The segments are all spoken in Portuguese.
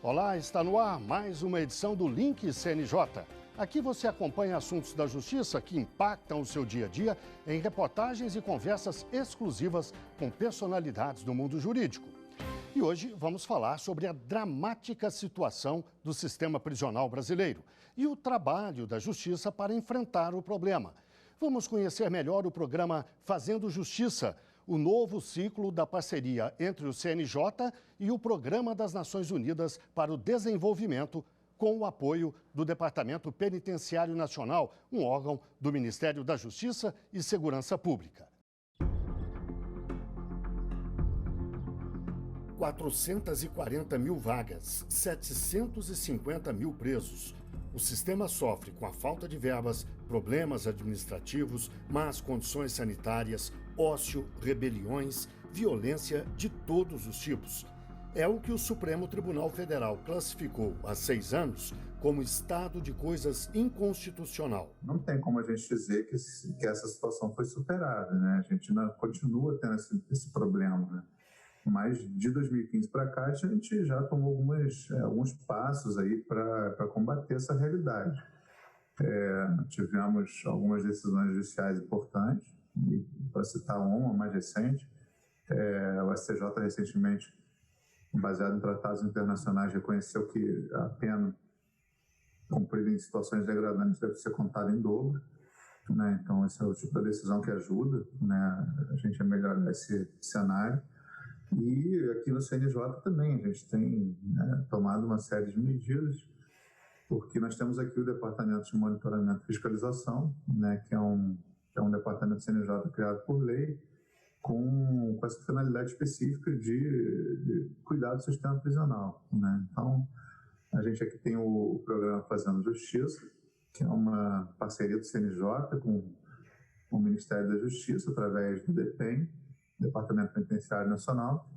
Olá, está no ar mais uma edição do Link CNJ. Aqui você acompanha assuntos da justiça que impactam o seu dia a dia em reportagens e conversas exclusivas com personalidades do mundo jurídico. E hoje vamos falar sobre a dramática situação do sistema prisional brasileiro e o trabalho da justiça para enfrentar o problema. Vamos conhecer melhor o programa Fazendo Justiça, o novo ciclo da parceria entre o CNJ e o Programa das Nações Unidas para o Desenvolvimento, com o apoio do Departamento Penitenciário Nacional, um órgão do Ministério da Justiça e Segurança Pública. 440 mil vagas, 750 mil presos. O sistema sofre com a falta de verbas, problemas administrativos, más condições sanitárias, ócio, rebeliões, violência de todos os tipos. É o que o Supremo Tribunal Federal classificou há 6 anos como estado de coisas inconstitucional. Não tem como a gente dizer que essa situação foi superada, né? A gente continua tendo esse problema, né? Mas de 2015 para cá a gente já tomou alguns passos aí para combater essa realidade. Tivemos algumas decisões judiciais importantes, para citar uma mais recente, o STJ recentemente, baseado em tratados internacionais, reconheceu que a pena cumprida em situações degradantes deve ser contada em dobro, né? Então esse é o tipo de decisão que ajuda, né, a gente a melhorar esse cenário. E aqui no CNJ também a gente tem tomado uma série de medidas, porque nós temos aqui o Departamento de Monitoramento e Fiscalização, né, que é um departamento do CNJ criado por lei, com essa finalidade específica de cuidar do sistema prisional, né? Então, a gente aqui tem o programa Fazendo Justiça, que é uma parceria do CNJ com o Ministério da Justiça, através do DPEM, Departamento Penitenciário Nacional,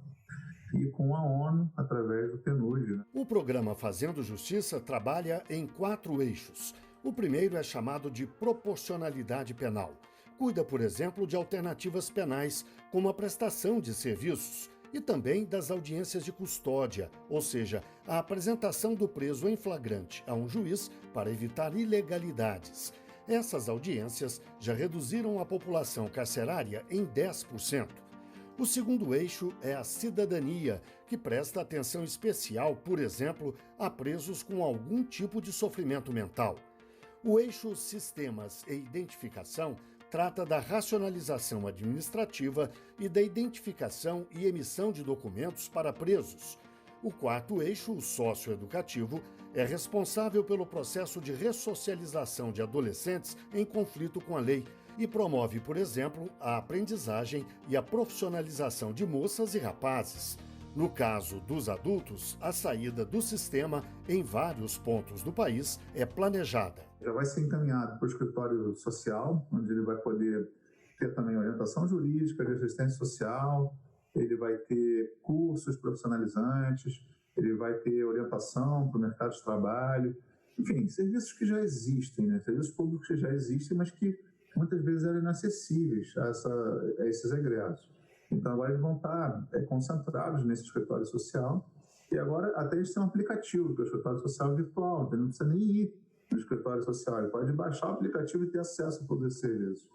e com a ONU, através do PNUD. Né? O programa Fazendo Justiça trabalha em 4 eixos. O primeiro é chamado de proporcionalidade penal. Cuida, por exemplo, de alternativas penais, como a prestação de serviços, e também das audiências de custódia, ou seja, a apresentação do preso em flagrante a um juiz para evitar ilegalidades. Essas audiências já reduziram a população carcerária em 10%. O segundo eixo é a cidadania, que presta atenção especial, por exemplo, a presos com algum tipo de sofrimento mental. O eixo Sistemas e Identificação trata da racionalização administrativa e da identificação e emissão de documentos para presos. O quarto eixo, o socioeducativo, é responsável pelo processo de ressocialização de adolescentes em conflito com a lei e promove, por exemplo, a aprendizagem e a profissionalização de moças e rapazes. No caso dos adultos, a saída do sistema em vários pontos do país é planejada. Já vai ser encaminhado para o escritório social, onde ele vai poder ter também orientação jurídica, de assistência social, ele vai ter cursos profissionalizantes, ele vai ter orientação para o mercado de trabalho, enfim, serviços que já existem, né? Serviços públicos que já existem, mas que muitas vezes eram inacessíveis a esses egressos. Então agora eles vão estar concentrados nesse escritório social, e agora até eles têm um aplicativo, que é o escritório social virtual, então ele não precisa nem ir no escritório social, ele pode baixar o aplicativo e ter acesso a todos esses serviços.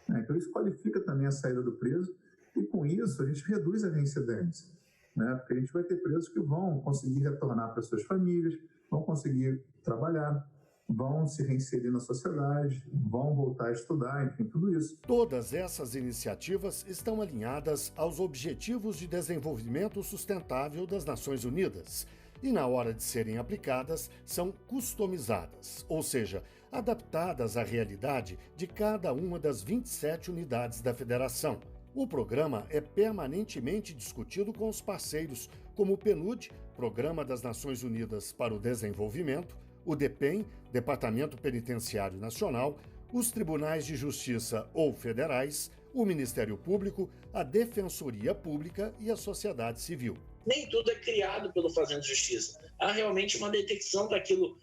Então isso qualifica também a saída do preso, e com isso a gente reduz a reincidência, né? Porque a gente vai ter presos que vão conseguir retornar para suas famílias, vão conseguir trabalhar, vão se reinserir na sociedade, vão voltar a estudar, enfim, tudo isso. Todas essas iniciativas estão alinhadas aos Objetivos de Desenvolvimento Sustentável das Nações Unidas e, na hora de serem aplicadas, são customizadas, ou seja, adaptadas à realidade de cada uma das 27 unidades da Federação. O programa é permanentemente discutido com os parceiros, como o PNUD, Programa das Nações Unidas para o Desenvolvimento, o DPEM, Departamento Penitenciário Nacional, os Tribunais de Justiça ou federais, o Ministério Público, a Defensoria Pública e a sociedade civil. Nem tudo é criado pelo Fazendo Justiça. Há realmente uma detecção daquilo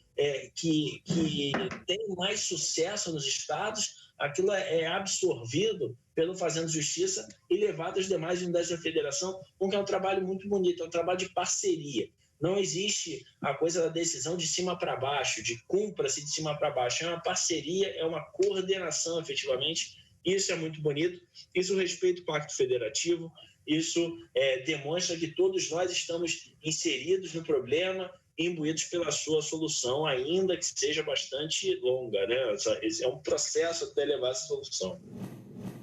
que tem mais sucesso nos estados, aquilo é absorvido pelo Fazendo Justiça e levado às demais unidades da federação, porque é um trabalho muito bonito, é um trabalho de parceria. Não existe a coisa da decisão de cima para baixo, de cumpra-se de cima para baixo. É uma parceria, é uma coordenação, efetivamente. Isso é muito bonito. Isso respeita o Pacto Federativo. Isso demonstra que todos nós estamos inseridos no problema, imbuídos pela sua solução, ainda que seja bastante longa, né? Esse é um processo até levar essa solução.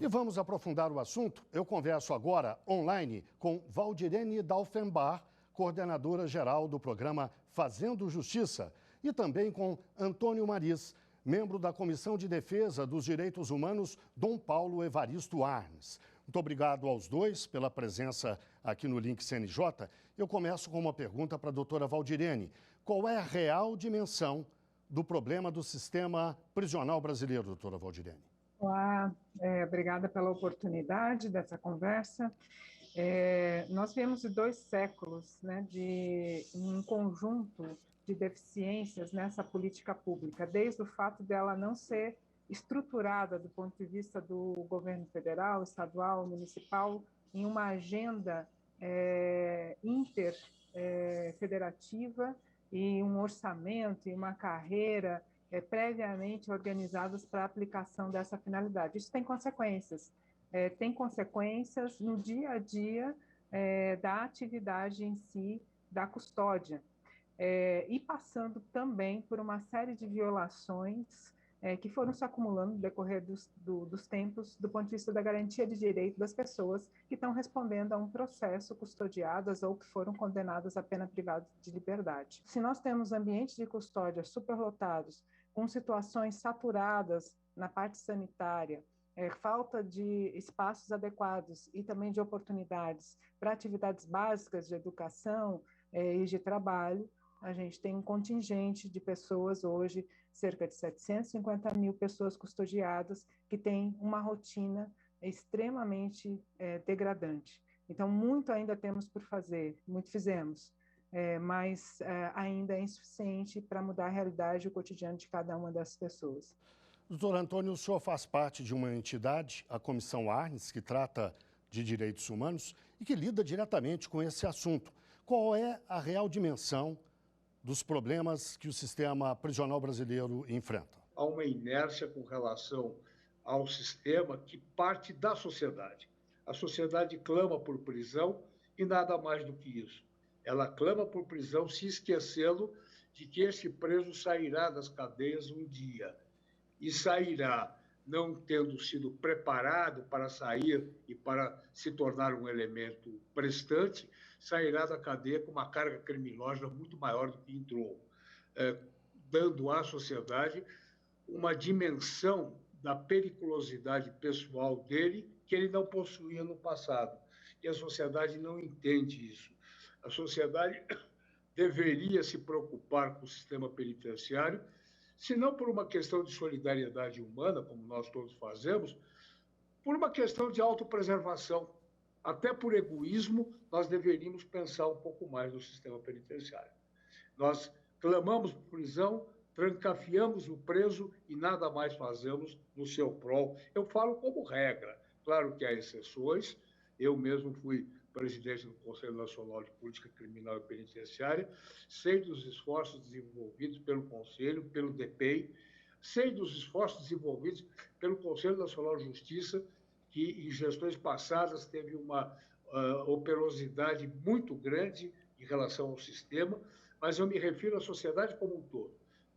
E vamos aprofundar o assunto? Eu converso agora, online, com Valdirene Dalfenbar, coordenadora-geral do programa Fazendo Justiça, e também com Antônio Mariz, membro da Comissão de Defesa dos Direitos Humanos, Dom Paulo Evaristo Arnes. Muito obrigado aos dois pela presença aqui no Link CNJ. Eu começo com uma pergunta para a doutora Valdirene. Qual é a real dimensão do problema do sistema prisional brasileiro, doutora Valdirene? Olá, obrigada pela oportunidade dessa conversa. Nós viemos de 2 séculos, né, de um conjunto de deficiências nessa política pública, desde o fato dela não ser estruturada do ponto de vista do governo federal, estadual, municipal, em uma agenda interfederativa e um orçamento e uma carreira previamente organizados para a aplicação dessa finalidade. Isso tem consequências. Tem consequências no dia a dia da atividade em si, da custódia, e passando também por uma série de violações que foram se acumulando no decorrer dos tempos, do ponto de vista da garantia de direito das pessoas que estão respondendo a um processo custodiadas ou que foram condenadas a pena privada de liberdade. Se nós temos ambientes de custódia superlotados, com situações saturadas na parte sanitária, falta de espaços adequados e também de oportunidades para atividades básicas de educação e de trabalho, a gente tem um contingente de pessoas hoje, cerca de 750 mil pessoas custodiadas, que têm uma rotina extremamente degradante. Então, muito ainda temos por fazer, muito fizemos, mas ainda é insuficiente para mudar a realidade e o cotidiano de cada uma dessas pessoas. Doutor Antônio, o senhor faz parte de uma entidade, a Comissão Arnes, que trata de direitos humanos e que lida diretamente com esse assunto. Qual é a real dimensão dos problemas que o sistema prisional brasileiro enfrenta? Há uma inércia com relação ao sistema que parte da sociedade. A sociedade clama por prisão e nada mais do que isso. Ela clama por prisão se esquecendo de que esse preso sairá das cadeias um dia. E sairá não tendo sido preparado para sair e para se tornar um elemento prestante, sairá da cadeia com uma carga criminógena muito maior do que entrou, dando à sociedade uma dimensão da periculosidade pessoal dele que ele não possuía no passado. E a sociedade não entende isso. A sociedade deveria se preocupar com o sistema penitenciário, se não por uma questão de solidariedade humana, como nós todos fazemos, por uma questão de autopreservação. Até por egoísmo, nós deveríamos pensar um pouco mais no sistema penitenciário. Nós clamamos por prisão, trancafiamos o preso e nada mais fazemos no seu prol. Eu falo como regra. Claro que há exceções. Eu mesmo fui presidente do Conselho Nacional de Política Criminal e Penitenciária, sei dos esforços desenvolvidos pelo Conselho, pelo DPEI, sei dos esforços desenvolvidos pelo Conselho Nacional de Justiça, que em gestões passadas teve uma operosidade muito grande em relação ao sistema, mas eu me refiro à sociedade como um todo.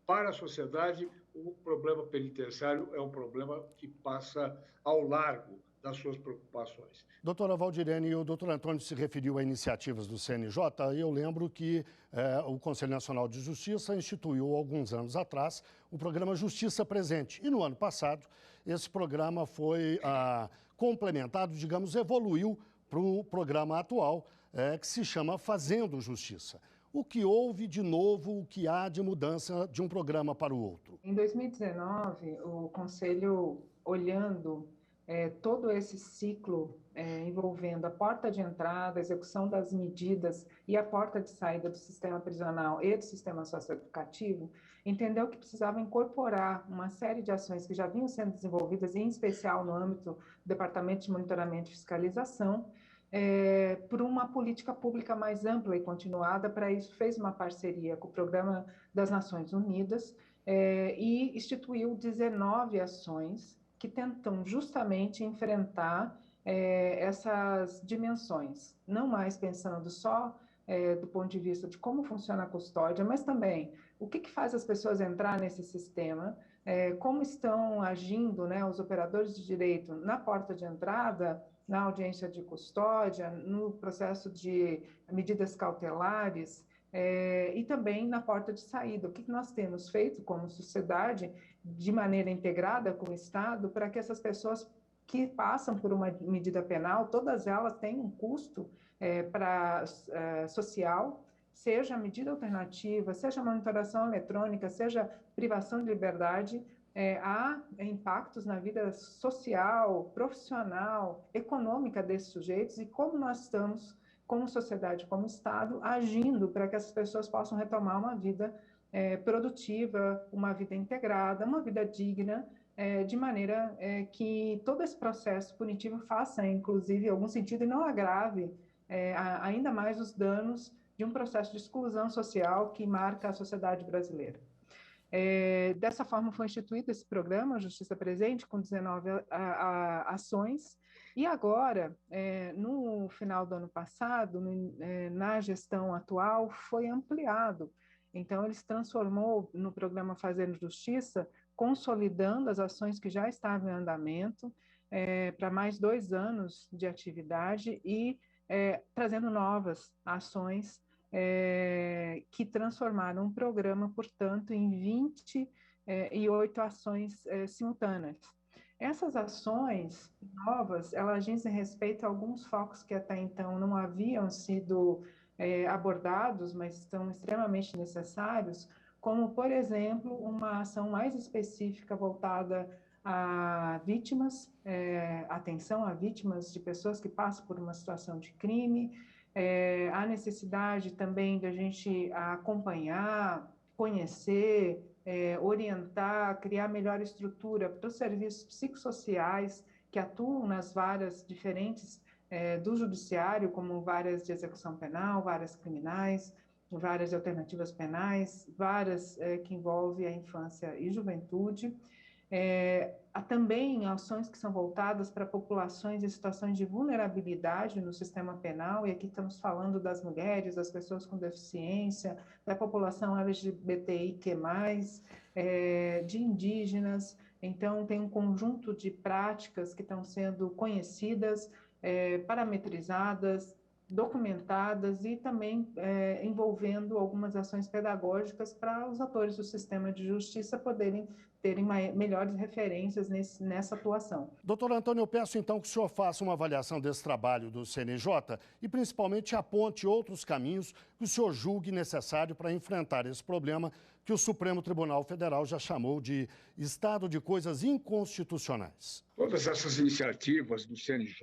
Para a sociedade, o problema penitenciário é um problema que passa ao largo das suas preocupações. Doutora Valdirene, o doutor Antônio se referiu a iniciativas do CNJ. Eu lembro que o Conselho Nacional de Justiça instituiu, alguns anos atrás, o programa Justiça Presente. E no ano passado, esse programa foi complementado, digamos, evoluiu para o programa atual, que se chama Fazendo Justiça. O que houve de novo, o que há de mudança de um programa para o outro? Em 2019, o Conselho, olhando todo esse ciclo envolvendo a porta de entrada, a execução das medidas e a porta de saída do sistema prisional e do sistema socioeducativo, entendeu que precisava incorporar uma série de ações que já vinham sendo desenvolvidas, em especial no âmbito do Departamento de Monitoramento e Fiscalização, por uma política pública mais ampla e continuada. Para isso, fez uma parceria com o Programa das Nações Unidas e instituiu 19 ações que tentam justamente enfrentar essas dimensões, não mais pensando só do ponto de vista de como funciona a custódia, mas também o que faz as pessoas entrar nesse sistema, como estão agindo, né, os operadores de direito na porta de entrada, na audiência de custódia, no processo de medidas cautelares, e também na porta de saída. O que nós temos feito como sociedade, de maneira integrada com o Estado, para que essas pessoas que passam por uma medida penal, todas elas têm um custo social, seja medida alternativa, seja monitoração eletrônica, seja privação de liberdade. Há impactos na vida social, profissional, econômica desses sujeitos, e como nós estamos, como sociedade, como Estado, agindo para que essas pessoas possam retomar uma vida produtiva, uma vida integrada, uma vida digna, de maneira que todo esse processo punitivo faça, inclusive, algum sentido e não agrave ainda mais os danos de um processo de exclusão social que marca a sociedade brasileira. Dessa forma foi instituído esse programa, Justiça Presente, com 19 ações, e agora, no final do ano passado, na gestão atual, foi ampliado. Então, ele se transformou no programa Fazendo Justiça, consolidando as ações que já estavam em andamento, para mais 2 anos de atividade e trazendo novas ações que transformaram um programa, portanto, em 28 ações simultâneas. Essas ações novas, elas dizem respeito a alguns focos que até então não haviam sido abordados, mas estão extremamente necessários, como, por exemplo, uma ação mais específica voltada a vítimas, atenção a vítimas de pessoas que passam por uma situação de crime, a necessidade também de a gente acompanhar, conhecer, orientar, criar melhor estrutura para os serviços psicossociais que atuam nas varas diferentes do judiciário, como varas de execução penal, varas criminais, varas de alternativas penais, varas que envolvem a infância e juventude. Há também ações que são voltadas para populações em situações de vulnerabilidade no sistema penal, e aqui estamos falando das mulheres, das pessoas com deficiência, da população LGBTIQ+, de indígenas. Então, tem um conjunto de práticas que estão sendo conhecidas, parametrizadas, documentadas e também envolvendo algumas ações pedagógicas para os atores do sistema de justiça poderem terem melhores referências nessa atuação. Doutor Antônio, eu peço então que o senhor faça uma avaliação desse trabalho do CNJ e principalmente aponte outros caminhos que o senhor julgue necessário para enfrentar esse problema que o Supremo Tribunal Federal já chamou de estado de coisas inconstitucionais. Todas essas iniciativas do CNJ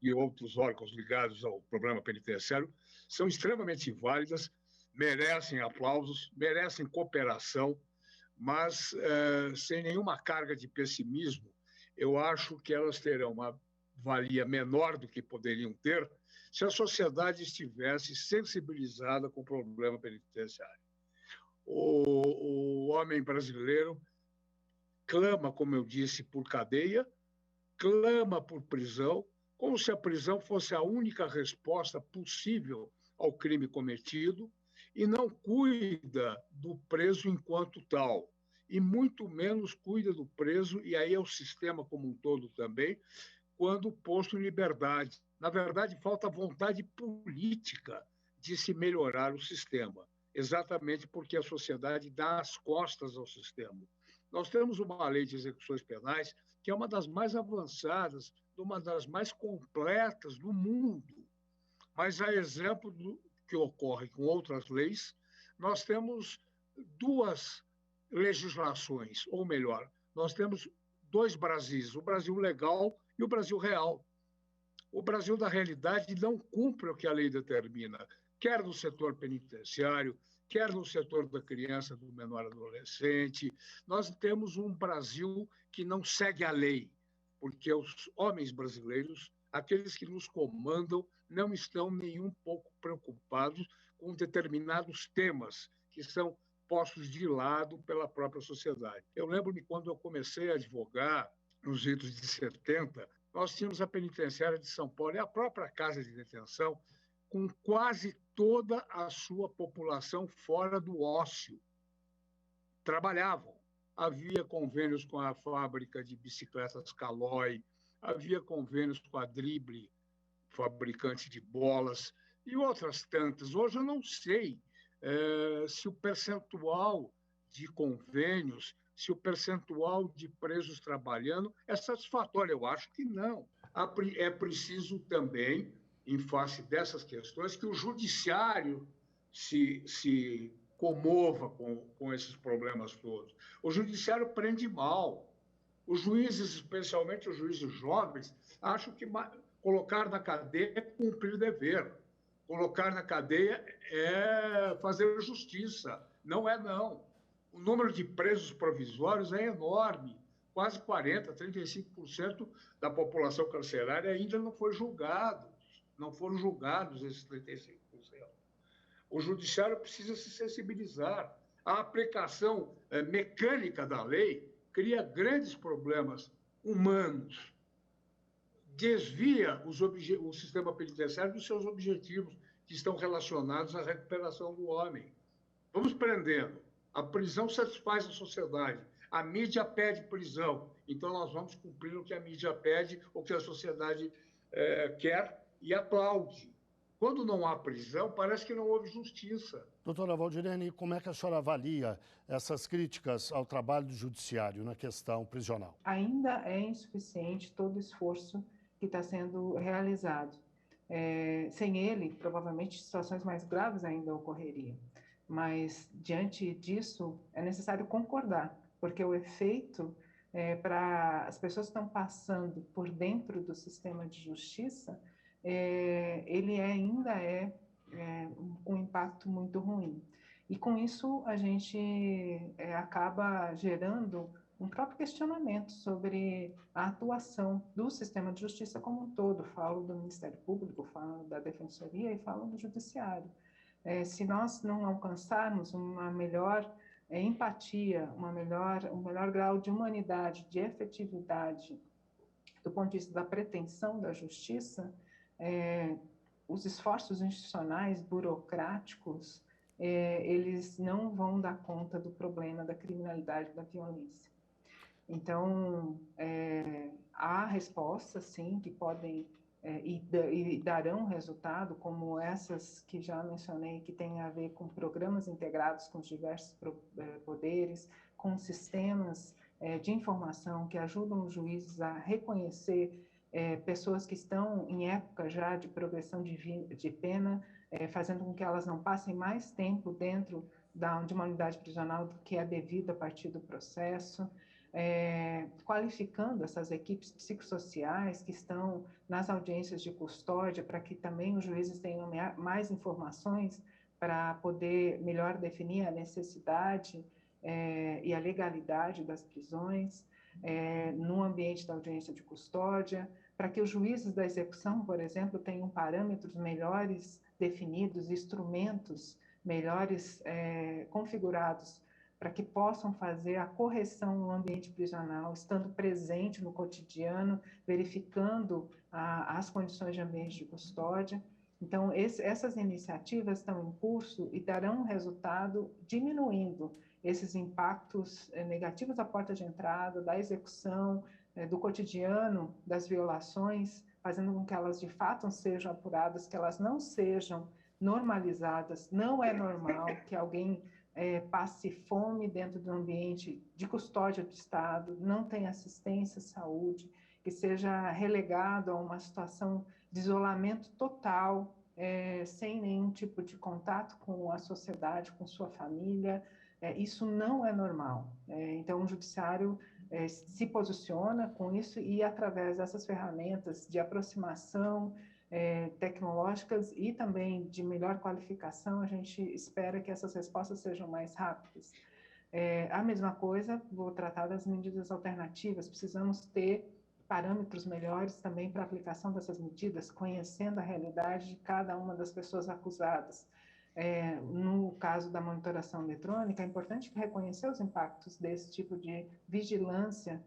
e outros órgãos ligados ao problema penitenciário são extremamente válidas, merecem aplausos, merecem cooperação, mas sem nenhuma carga de pessimismo. Eu acho que elas terão uma valia menor do que poderiam ter se a sociedade estivesse sensibilizada com o problema penitenciário. O homem brasileiro clama, como eu disse, por cadeia, clama por prisão, como se a prisão fosse a única resposta possível ao crime cometido, e não cuida do preso enquanto tal, e muito menos cuida do preso, e aí é o sistema como um todo também, quando posto em liberdade. Na verdade, falta vontade política de se melhorar o sistema, exatamente porque a sociedade dá as costas ao sistema. Nós temos uma lei de execuções penais que é uma das mais avançadas, uma das mais completas do mundo, mas a exemplo do que ocorre com outras leis, nós temos 2 legislações, ou melhor, nós temos 2 Brasis, o Brasil legal e o Brasil real. O Brasil da realidade não cumpre o que a lei determina, quer no setor penitenciário, quer no setor da criança, do menor adolescente. Nós temos um Brasil que não segue a lei, porque os homens brasileiros, aqueles que nos comandam, não estão nem um pouco preocupados com determinados temas que são postos de lado pela própria sociedade. Eu lembro-me quando eu comecei a advogar, nos idos de 70, nós tínhamos a penitenciária de São Paulo e a própria casa de detenção com quase toda a sua população fora do ócio. Trabalhavam. Havia convênios com a fábrica de bicicletas Caloi, havia convênios com a Drible, fabricante de bolas, e outras tantas. Hoje eu não sei se o percentual de convênios, se o percentual de presos trabalhando é satisfatório. Eu acho que não. É preciso também, em face dessas questões, que o judiciário se comova com esses problemas todos. O judiciário prende mal. Os juízes, especialmente os juízes jovens, acham que colocar na cadeia é cumprir dever. Colocar na cadeia é fazer justiça. Não é, não. O número de presos provisórios é enorme. Quase 40%, 35% da população carcerária ainda não foi julgado. Não foram julgados esses 35%. O judiciário precisa se sensibilizar. A aplicação mecânica da lei cria grandes problemas humanos, desvia o sistema penitenciário dos seus objetivos, que estão relacionados à recuperação do homem. Vamos prendendo. A prisão satisfaz a sociedade. A mídia pede prisão. Então, nós vamos cumprir o que a mídia pede, o que a sociedade quer e aplaude. Quando não há prisão, parece que não houve justiça. Doutora Valdirene, como é que a senhora avalia essas críticas ao trabalho do judiciário na questão prisional? Ainda é insuficiente todo o esforço que está sendo realizado. Sem ele, provavelmente, situações mais graves ainda ocorreriam. Mas, diante disso, é necessário concordar, porque o efeito para as pessoas que estão passando por dentro do sistema de justiça, ele ainda é um impacto muito ruim. E com isso a gente acaba gerando um próprio questionamento sobre a atuação do sistema de justiça como um todo. Falo do Ministério Público, falo da Defensoria e falo do Judiciário. Se nós não alcançarmos uma melhor empatia, um melhor grau de humanidade, de efetividade, do ponto de vista da pretensão da justiça, os esforços institucionais, burocráticos, eles não vão dar conta do problema da criminalidade e da violência. Então, há respostas, sim, que podem e darão resultado, como essas que já mencionei, que têm a ver com programas integrados com os diversos poderes, com sistemas de informação que ajudam os juízes a reconhecer pessoas que estão em época já de progressão de pena, fazendo com que elas não passem mais tempo dentro de uma unidade prisional do que é devido a partir do processo, qualificando essas equipes psicossociais que estão nas audiências de custódia, para que também os juízes tenham mais informações para poder melhor definir a necessidade e a legalidade das prisões no ambiente da audiência de custódia, para que os juízes da execução, por exemplo, tenham parâmetros melhores definidos, instrumentos melhores configurados para que possam fazer a correção no ambiente prisional, estando presente no cotidiano, verificando as condições de ambiente de custódia. Então, essas iniciativas estão em curso e darão resultado diminuindo esses impactos negativos à porta de entrada, da execução, do cotidiano, das violações, fazendo com que elas de fato sejam apuradas, que elas não sejam normalizadas. Não é normal que alguém passe fome dentro do ambiente de custódia do Estado, não tenha assistência à saúde, que seja relegado a uma situação de isolamento total, sem nenhum tipo de contato com a sociedade, com sua família. Isso não é normal. Então, o judiciário se posiciona com isso e, através dessas ferramentas de aproximação tecnológicas e também de melhor qualificação, a gente espera que essas respostas sejam mais rápidas. A mesma coisa, vou tratar das medidas alternativas. Precisamos ter parâmetros melhores também para a aplicação dessas medidas, conhecendo a realidade de cada uma das pessoas acusadas. No caso da monitoração eletrônica, é importante reconhecer os impactos desse tipo de vigilância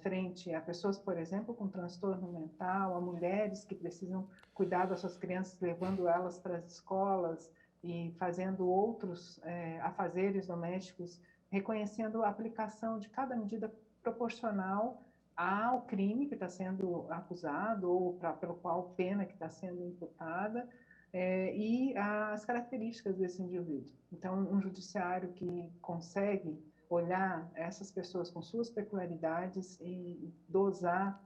frente a pessoas, por exemplo, com transtorno mental, a mulheres que precisam cuidar das suas crianças, levando elas para as escolas e fazendo outros afazeres domésticos, reconhecendo a aplicação de cada medida proporcional ao crime que está sendo acusado ou pelo qual pena que está sendo imputada, e as características desse indivíduo. Então, um judiciário que consegue olhar essas pessoas com suas peculiaridades e dosar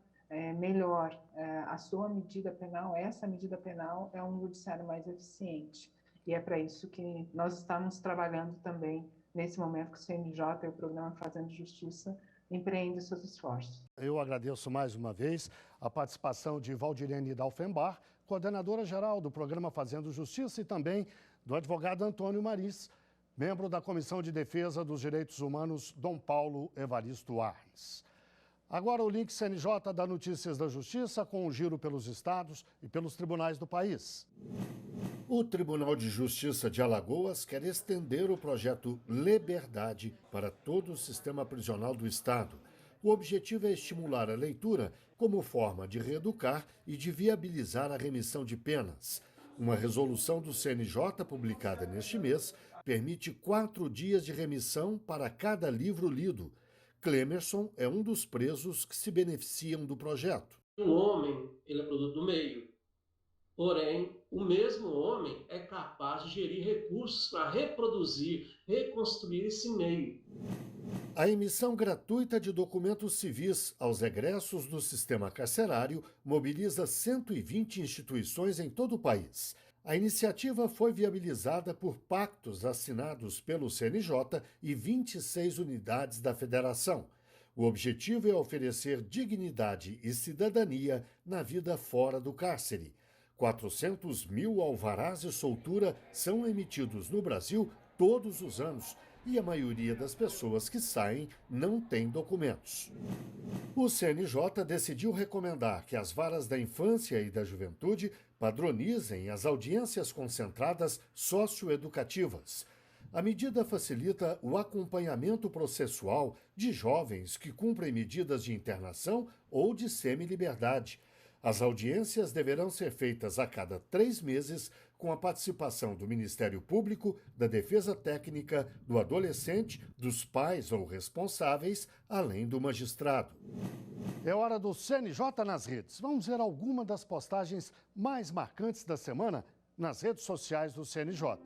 melhor a sua medida penal, essa medida penal é um judiciário mais eficiente. E é para isso que nós estamos trabalhando também nesse momento que o CNJ e o Programa Fazendo Justiça empreendem seus esforços. Eu agradeço mais uma vez a participação de Valdirene Dalfenbar, coordenadora-geral do Programa Fazendo Justiça, e também do advogado Antônio Maris, membro da Comissão de Defesa dos Direitos Humanos, Dom Paulo Evaristo Arnes. Agora o link CNJ da Notícias da Justiça com um giro pelos estados e pelos tribunais do país. O Tribunal de Justiça de Alagoas quer estender o projeto Liberdade para todo o sistema prisional do estado. O objetivo é estimular a leitura como forma de reeducar e de viabilizar a remissão de penas. Uma resolução do CNJ publicada neste mês permite 4 dias de remissão para cada livro lido. Clemerson é um dos presos que se beneficiam do projeto. O homem, ele é produto do meio. Porém, o mesmo homem é capaz de gerir recursos para reproduzir, reconstruir esse meio. A emissão gratuita de documentos civis aos egressos do sistema carcerário mobiliza 120 instituições em todo o país. A iniciativa foi viabilizada por pactos assinados pelo CNJ e 26 unidades da federação. O objetivo é oferecer dignidade e cidadania na vida fora do cárcere. 400 mil alvarás de soltura são emitidos no Brasil todos os anos e a maioria das pessoas que saem não tem documentos. O CNJ decidiu recomendar que as varas da infância e da juventude padronizem as audiências concentradas socioeducativas. A medida facilita o acompanhamento processual de jovens que cumprem medidas de internação ou de semi-liberdade. As audiências deverão ser feitas a cada 3 meses, com a participação do Ministério Público, da Defesa Técnica, do adolescente, dos pais ou responsáveis, além do magistrado. É hora do CNJ nas redes. Vamos ver alguma das postagens mais marcantes da semana nas redes sociais do CNJ.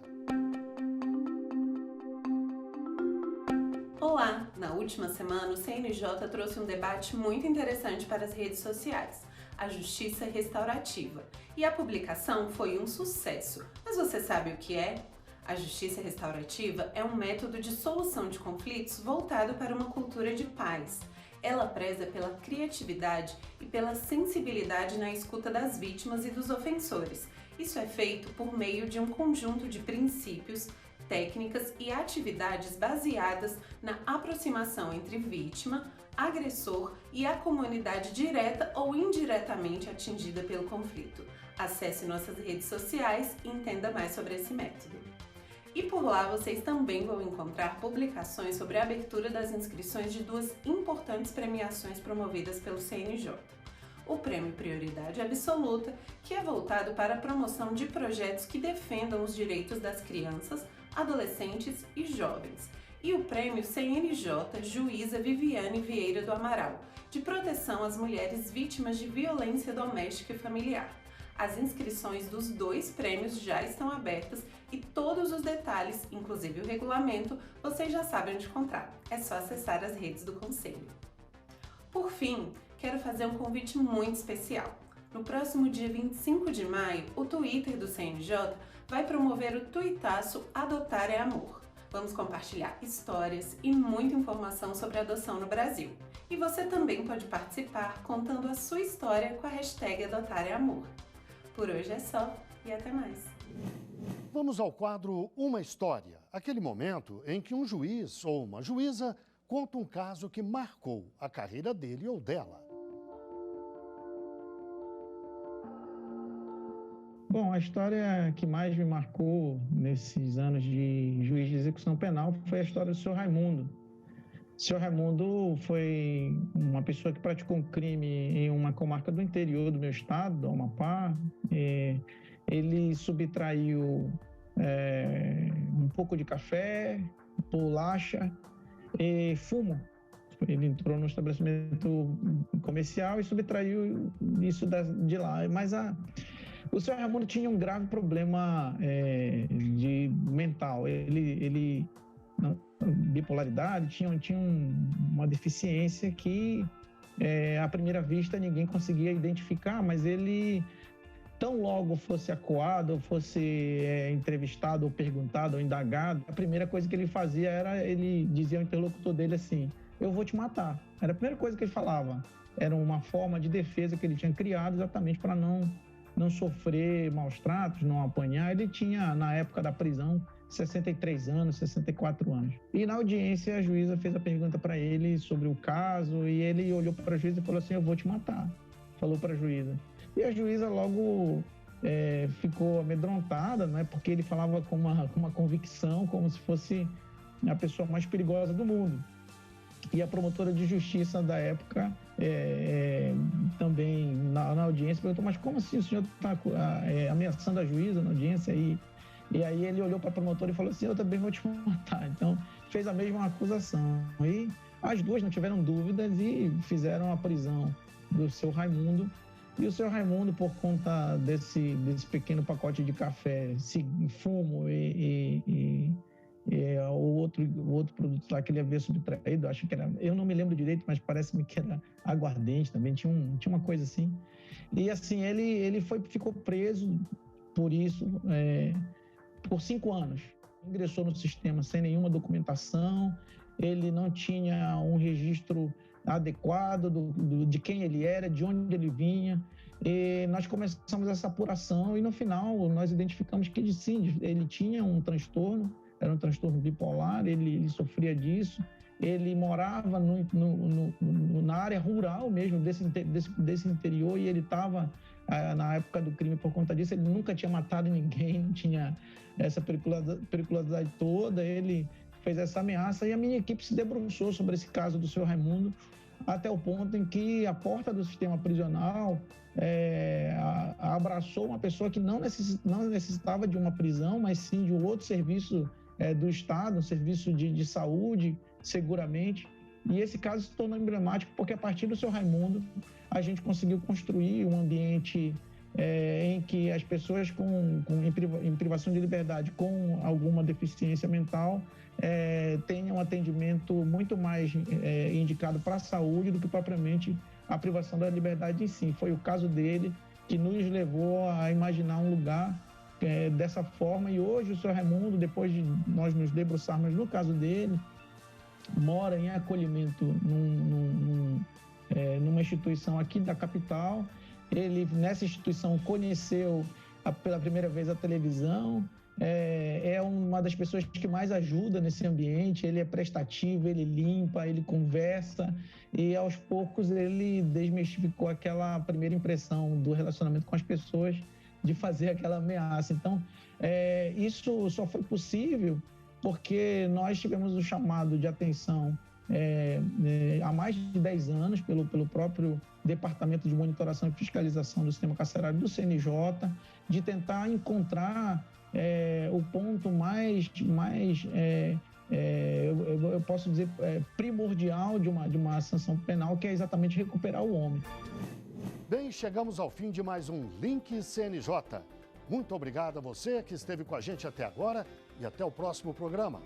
Olá! Na última semana, o CNJ trouxe um debate muito interessante para as redes sociais, a Justiça Restaurativa. E a publicação foi um sucesso. Mas você sabe o que é? A Justiça Restaurativa é um método de solução de conflitos voltado para uma cultura de paz. Ela preza pela criatividade e pela sensibilidade na escuta das vítimas e dos ofensores. Isso é feito por meio de um conjunto de princípios, técnicas e atividades baseadas na aproximação entre vítima, agressor e a comunidade direta ou indiretamente atingida pelo conflito. Acesse nossas redes sociais e entenda mais sobre esse método. E por lá vocês também vão encontrar publicações sobre a abertura das inscrições de 2 importantes premiações promovidas pelo CNJ. O Prêmio Prioridade Absoluta, que é voltado para a promoção de projetos que defendam os direitos das crianças, adolescentes e jovens. E o Prêmio CNJ Juíza Viviane Vieira do Amaral, de proteção às mulheres vítimas de violência doméstica e familiar. As inscrições dos 2 prêmios já estão abertas e todos os detalhes, inclusive o regulamento, vocês já sabem onde encontrar. É só acessar as redes do Conselho. Por fim, quero fazer um convite muito especial. No próximo dia 25 de maio, o Twitter do CNJ vai promover o tuitaço Adotar é Amor. Vamos compartilhar histórias e muita informação sobre a adoção no Brasil. E você também pode participar contando a sua história com a hashtag Adotar é Amor. Por hoje é só e até mais. Vamos ao quadro Uma História, aquele momento em que um juiz ou uma juíza conta um caso que marcou a carreira dele ou dela. Bom, a história que mais me marcou nesses anos de juiz de execução penal foi a história do senhor Raimundo. O senhor Raimundo foi uma pessoa que praticou um crime em uma comarca do interior do meu estado, do Amapá. Ele subtraiu um pouco de café, bolacha e fumo. Ele entrou no estabelecimento comercial e subtraiu isso de lá. Mas o senhor Raimundo tinha um grave problema mental. Ele bipolaridade, tinha uma deficiência que, à primeira vista, ninguém conseguia identificar, mas ele, tão logo fosse acuado, ou fosse entrevistado, ou perguntado, ou indagado, a primeira coisa que ele fazia era, ele dizia ao interlocutor dele assim: eu vou te matar. Era a primeira coisa que ele falava. Era uma forma de defesa que ele tinha criado exatamente para não sofrer maus tratos, não apanhar. Ele tinha, na época da prisão, 63 anos, 64 anos. E na audiência a juíza fez a pergunta para ele sobre o caso e ele olhou para a juíza e falou assim: eu vou te matar. Falou para a juíza. E a juíza logo ficou amedrontada, né, porque ele falava com uma convicção, como se fosse a pessoa mais perigosa do mundo. E a promotora de justiça da época também na audiência perguntou: mas como assim o senhor está ameaçando a juíza na audiência? E aí ele olhou para a promotora e falou assim: eu também vou te matar. Então fez a mesma acusação. E as duas não tiveram dúvidas e fizeram a prisão do seu Raimundo. E o seu Raimundo, por conta desse pequeno pacote de café, fumo o outro produto lá que ele havia subtraído, acho que era, eu não me lembro direito, mas parece-me que era aguardente também, tinha uma coisa assim. E assim, ele ficou preso por isso por 5 anos. Ingressou no sistema sem nenhuma documentação, ele não tinha um registro adequado de quem ele era, de onde ele vinha. E nós começamos essa apuração e no final nós identificamos que sim, ele tinha um transtorno. Era um transtorno bipolar, ele sofria disso, ele morava na área rural mesmo desse interior e ele estava, na época do crime, por conta disso, ele nunca tinha matado ninguém, não tinha essa periculosidade toda, ele fez essa ameaça e a minha equipe se debruçou sobre esse caso do senhor Raimundo até o ponto em que a porta do sistema prisional abraçou uma pessoa que não necessitava de uma prisão, mas sim de um outro serviço do Estado, um serviço de saúde, seguramente. E esse caso se tornou emblemático porque, a partir do seu Raimundo, a gente conseguiu construir um ambiente em que as pessoas em privação de liberdade com alguma deficiência mental tenham um atendimento muito mais indicado para a saúde do que propriamente a privação da liberdade em si. Foi o caso dele que nos levou a imaginar um lugar dessa forma, e hoje o senhor Raimundo, depois de nós nos debruçarmos no caso dele, mora em acolhimento numa instituição aqui da capital. Ele, nessa instituição, conheceu pela primeira vez a televisão, é uma das pessoas que mais ajuda nesse ambiente, ele é prestativo, ele limpa, ele conversa, e aos poucos ele desmistificou aquela primeira impressão do relacionamento com as pessoas, de fazer aquela ameaça. Então, isso só foi possível porque nós tivemos um chamado de atenção há mais de 10 anos pelo próprio Departamento de Monitoração e Fiscalização do Sistema Carcerário do CNJ, de tentar encontrar o ponto mais eu posso dizer, primordial de uma sanção penal, que é exatamente recuperar o homem. Bem, chegamos ao fim de mais um Link CNJ. Muito obrigado a você que esteve com a gente até agora e até o próximo programa.